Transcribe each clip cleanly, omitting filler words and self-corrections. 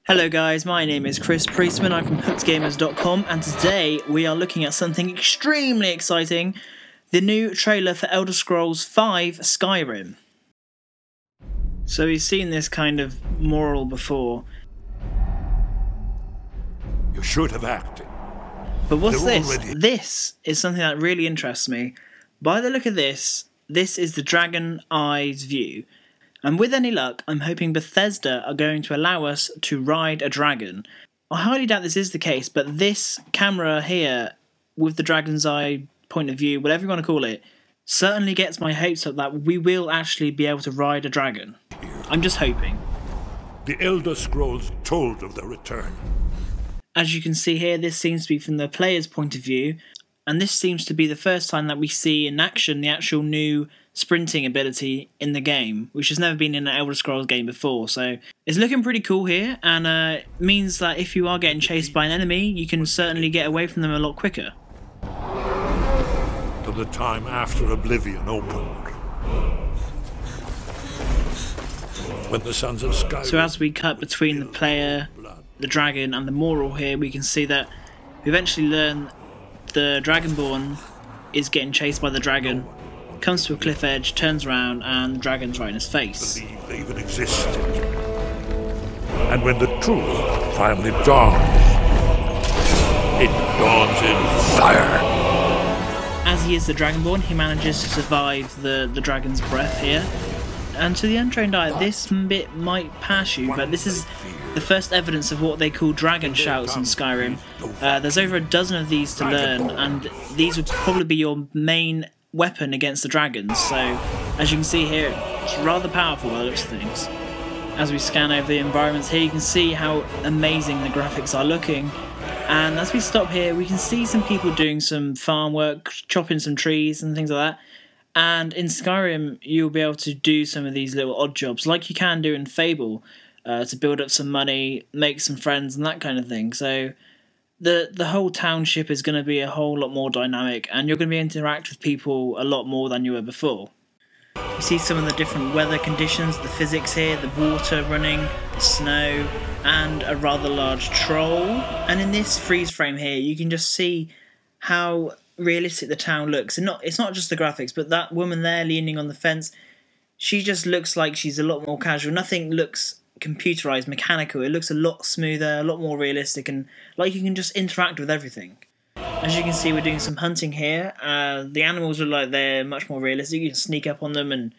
Hello guys, my name is Chris Priestman, I'm from hookedgamers.com, and today we are looking at something extremely exciting, the new trailer for Elder Scrolls V Skyrim. So we've seen this kind of moral before. You should have acted. But what's They're this? already... This is something that really interests me. By the look of this is the Dragon Eyes view. And with any luck, I'm hoping Bethesda are going to allow us to ride a dragon. I highly doubt this is the case, but this camera here, with the dragon's eye point of view, whatever you want to call it, certainly gets my hopes up that we will actually be able to ride a dragon. I'm just hoping. The Elder Scrolls told of the return. As you can see here, this seems to be from the player's point of view, and this seems to be the first time that we see in action the actual new sprinting ability in the game, which has never been in an Elder Scrolls game before. So it's looking pretty cool here, and means that if you are getting chased by an enemy, you can certainly get away from them a lot quicker. To the time after Oblivion opened. When the Sons of Skyrim... So as we cut between the player, the dragon, and the moral here, we can see that we eventually learn the Dragonborn is getting chased by the dragon, comes to a cliff edge, turns around, and the dragon's right in his face. Believe they even existed. And when the truth finally dawns, it dawns in fire. As he is the Dragonborn, he manages to survive the dragon's breath here. And to the untrained eye, this bit might pass you, but this is the first evidence of what they call dragon shouts in Skyrim. There's over a dozen of these to learn, and these would probably be your main weapon against the dragons. So, as you can see here, it's rather powerful by the looks of things. As we scan over the environments here, you can see how amazing the graphics are looking. And as we stop here, we can see some people doing some farm work, chopping some trees and things like that. And in Skyrim, you'll be able to do some of these little odd jobs, like you can do in Fable, to build up some money, make some friends, and that kind of thing. So the whole township is going to be a whole lot more dynamic, and you're going to be able to interact with people a lot more than you were before. You see some of the different weather conditions, the physics here, the water running, the snow, and a rather large troll. And in this freeze frame here, you can just see how realistic the town looks. And it's not just the graphics, but that woman there leaning on the fence, she just looks like she's a lot more casual. Nothing looks computerized, mechanical. It looks a lot smoother, a lot more realistic, and like you can just interact with everything. As you can see, we're doing some hunting here. The animals look like they're much more realistic. You can sneak up on them and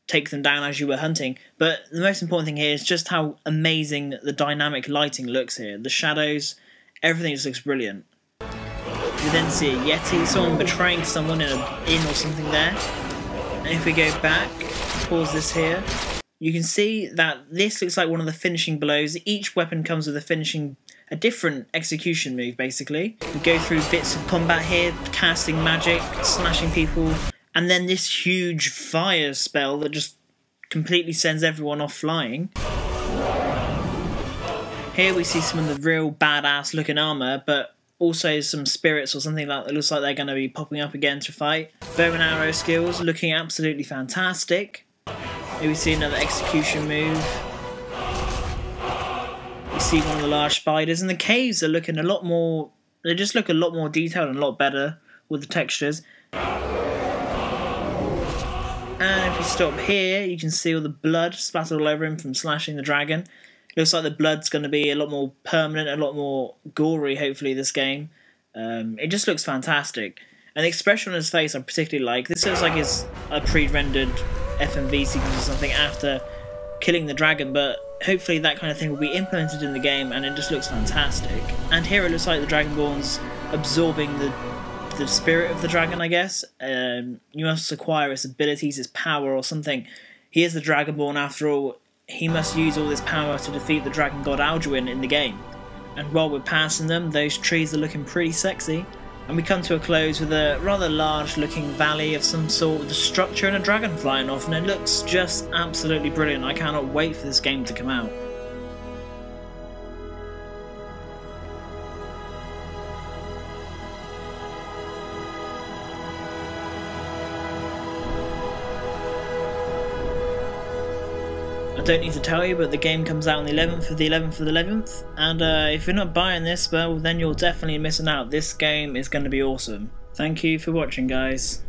take them down as you were hunting. But the most important thing here is just how amazing the dynamic lighting looks here. The shadows, everything just looks brilliant. We then see a Yeti, someone betraying someone in an inn or something there. And if we go back, pause this here, you can see that this looks like one of the finishing blows. Each weapon comes with a different execution move, basically. We go through bits of combat here, casting magic, slashing people, and then this huge fire spell that just completely sends everyone off flying. Here we see some of the real badass looking armour, but also some spirits or something like that. It looks like they're going to be popping up again to fight. Bow and arrow skills looking absolutely fantastic. Here we see another execution move. We see one of the large spiders, and the caves are looking a lot more. They just look a lot more detailed and a lot better with the textures. And if we stop here, you can see all the blood splattered all over him from slashing the dragon. Looks like the blood's going to be a lot more permanent, a lot more gory, hopefully, this game. It just looks fantastic. And the expression on his face I particularly like. This looks like it's a pre-rendered FMV sequence or something after killing the dragon, but hopefully that kind of thing will be implemented in the game, and it just looks fantastic. And here it looks like the Dragonborn's absorbing the spirit of the dragon, I guess. You must acquire its abilities, its power or something. He is the Dragonborn after all. He must use all this power to defeat the dragon god Alduin in the game. And while we're passing them, those trees are looking pretty sexy. And we come to a close with a rather large looking valley of some sort with a structure and a dragon flying off, and it looks just absolutely brilliant. I cannot wait for this game to come out. I don't need to tell you, but the game comes out on the 11th of the 11th of the 11th, and if you're not buying this, well, then you're definitely missing out. This game is going to be awesome. Thank you for watching, guys.